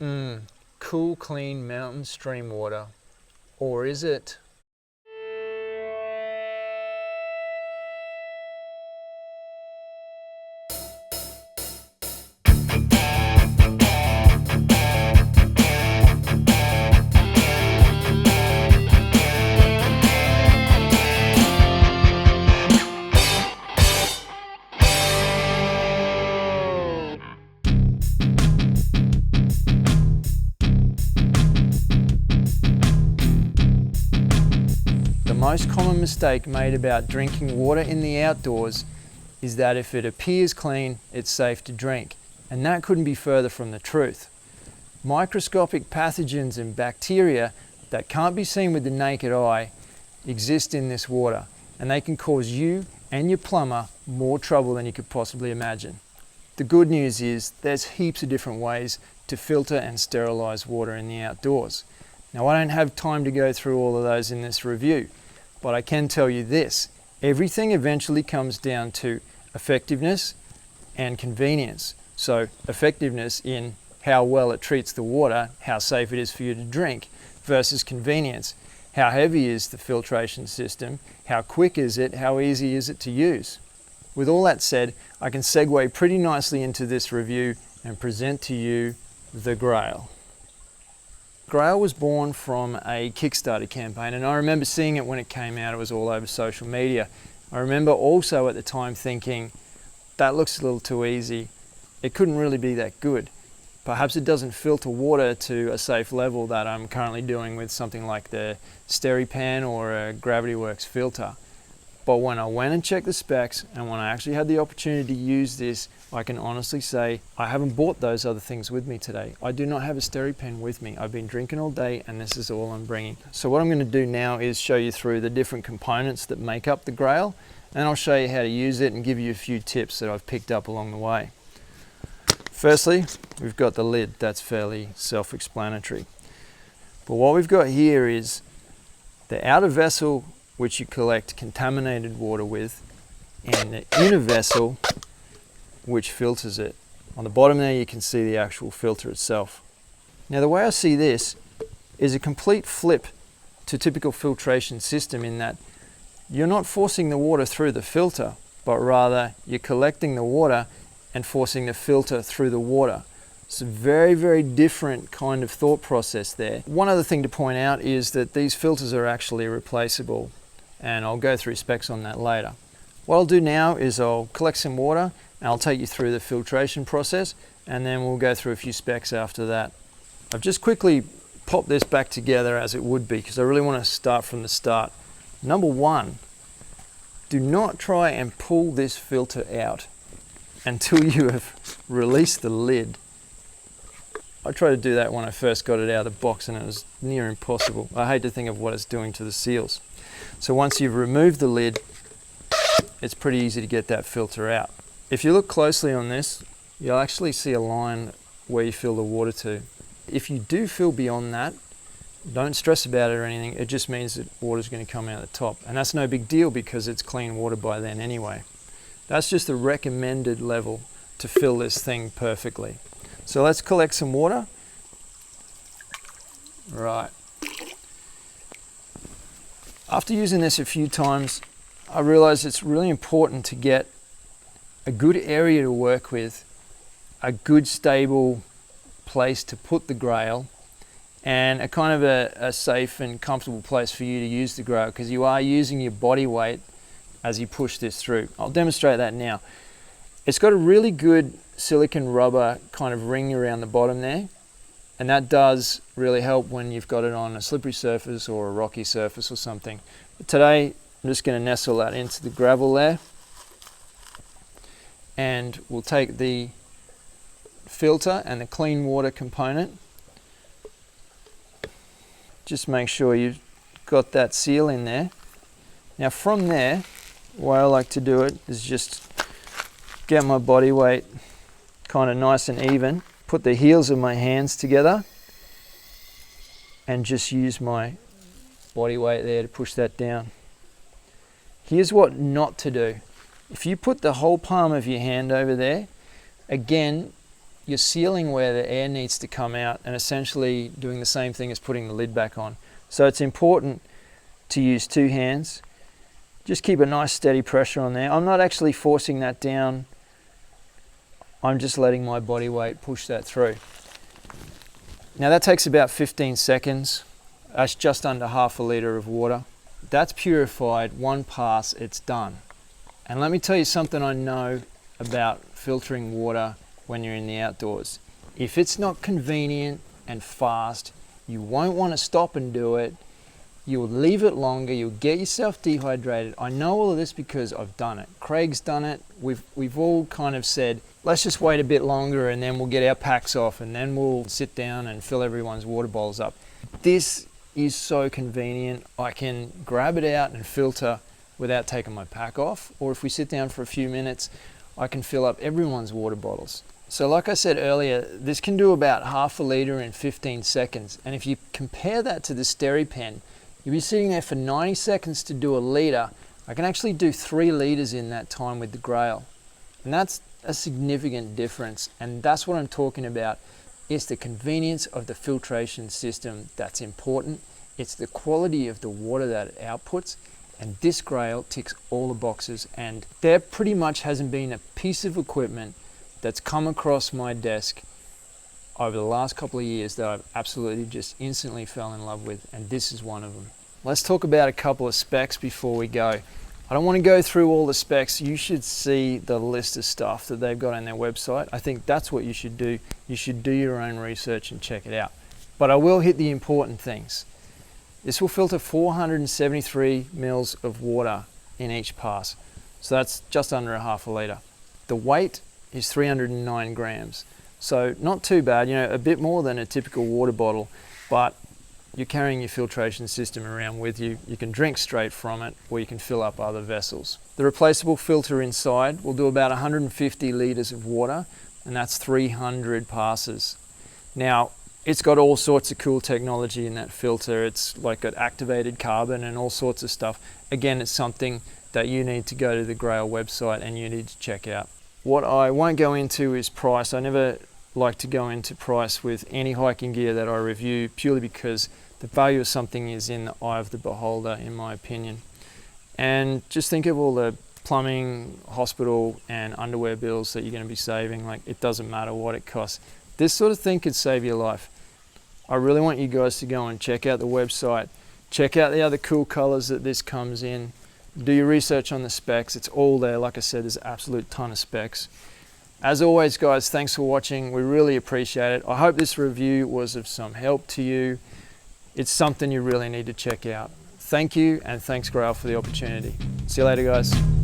Cool, clean mountain stream water. Or is it? The most common mistake made about drinking water in the outdoors is that if it appears clean, it's safe to drink. And that couldn't be further from the truth. Microscopic pathogens and bacteria that can't be seen with the naked eye exist in this water, and they can cause you and your plumber more trouble than you could possibly imagine. The good news is there's heaps of different ways to filter and sterilize water in the outdoors. Now, I don't have time to go through all of those in this review, but I can tell you this: everything eventually comes down to effectiveness and convenience. So effectiveness in how well it treats the water, how safe it is for you to drink, versus convenience. How heavy is the filtration system? How quick is it? How easy is it to use? With all that said, I can segue pretty nicely into this review and present to you the GRAYL. GRAYL was born from a Kickstarter campaign, and I remember seeing it when it came out. It was all over social media. I remember also at the time thinking, that looks a little too easy. It couldn't really be that good. Perhaps it doesn't filter water to a safe level that I'm currently doing with something like the SteriPan or a Gravity Works filter. But when I went and checked the specs, and when I actually had the opportunity to use this, I can honestly say I haven't bought those other things with me today. I do not have a SteriPan with me. I've been drinking all day, and this is all I'm bringing. So what I'm going to do now is show you through the different components that make up the GRAYL, and I'll show you how to use it and give you a few tips that I've picked up along the way. Firstly, we've got the lid. That's fairly self-explanatory. But what we've got here is the outer vessel, which you collect contaminated water with, and the inner vessel, which filters it. On the bottom there you can see the actual filter itself. Now, the way I see this is a complete flip to typical filtration system, in that you're not forcing the water through the filter, but rather you're collecting the water and forcing the filter through the water. It's a very, very different kind of thought process there. One other thing to point out is that these filters are actually replaceable, and I'll go through specs on that later. What I'll do now is I'll collect some water and I'll take you through the filtration process, and then we'll go through a few specs after that. I've just quickly popped this back together as it would be, because I really want to start from the start. Number one, do not try and pull this filter out until you have released the lid. I tried to do that when I first got it out of the box, and it was near impossible. I hate to think of what it's doing to the seals. So once you've removed the lid, it's pretty easy to get that filter out. If you look closely on this, you'll actually see a line where you fill the water to. If you do fill beyond that, don't stress about it or anything. It just means that water's going to come out the top, and that's no big deal because it's clean water by then anyway. That's just the recommended level to fill this thing perfectly. So let's collect some water. Right. After using this a few times, I realized it's really important to get a good area to work with, a good stable place to put the GRAYL, and a kind of a safe and comfortable place for you to use the GRAYL, because you are using your body weight as you push this through. I'll demonstrate that now. It's got a really good silicone rubber kind of ring around the bottom there, and that does really help when you've got it on a slippery surface or a rocky surface or something. But today I'm just going to nestle that into the gravel there, and we'll take the filter and the clean water component. Just make sure you've got that seal in there. Now from there, the way I like to do it is just get my body weight kind of nice and even, put the heels of my hands together, and just use my body weight there to push that down. Here's what not to do. If you put the whole palm of your hand over there, again, you're sealing where the air needs to come out and essentially doing the same thing as putting the lid back on. So it's important to use 2 hands. Just keep a nice steady pressure on there. I'm not actually forcing that down. I'm just letting my body weight push that through. Now that takes about 15 seconds. That's just under half a litre of water. That's purified, 1 pass, it's done. And let me tell you something I know about filtering water when you're in the outdoors. If it's not convenient and fast, you won't want to stop and do it. You'll leave it longer, you'll get yourself dehydrated. I know all of this because I've done it. Craig's done it. We've all kind of said, let's just wait a bit longer and then we'll get our packs off and then we'll sit down and fill everyone's water bottles up. This is so convenient. I can grab it out and filter without taking my pack off, or if we sit down for a few minutes, I can fill up everyone's water bottles. So like I said earlier, this can do about half a litre in 15 seconds. And if you compare that to the SteriPen, you'll be sitting there for 90 seconds to do a litre. I can actually do 3 litres in that time with the GRAYL. And that's a significant difference. And that's what I'm talking about. It's the convenience of the filtration system that's important. It's the quality of the water that it outputs. And this GRAYL ticks all the boxes. And there pretty much hasn't been a piece of equipment that's come across my desk over the last couple of years that I've absolutely just instantly fell in love with, and this is one of them. Let's talk about a couple of specs before we go. I don't want to go through all the specs. You should see the list of stuff that they've got on their website. I think that's what you should do. You should do your own research and check it out. But I will hit the important things. This will filter 473 mils of water in each pass. So that's just under a half a litre. The weight is 309 grams. So not too bad, you know, a bit more than a typical water bottle, but you're carrying your filtration system around with you. You can drink straight from it, or you can fill up other vessels. The replaceable filter inside will do about 150 litres of water, and that's 300 passes. Now, it's got all sorts of cool technology in that filter. It's like got activated carbon and all sorts of stuff. Again, it's something that you need to go to the GRAYL website and you need to check out. What I won't go into is price. I never like to go into price with any hiking gear that I review, purely because the value of something is in the eye of the beholder, in my opinion. And just think of all the plumbing, hospital and underwear bills that you're going to be saving. Like, it doesn't matter what it costs. This sort of thing could save your life. I really want you guys to go and check out the website, check out the other cool colors that this comes in, do your research on the specs. It's all there. Like I said, there's an absolute ton of specs. As always, guys, thanks for watching. We really appreciate it. I hope this review was of some help to you. It's something you really need to check out. Thank you, and thanks, GRAYL, for the opportunity. See you later, guys.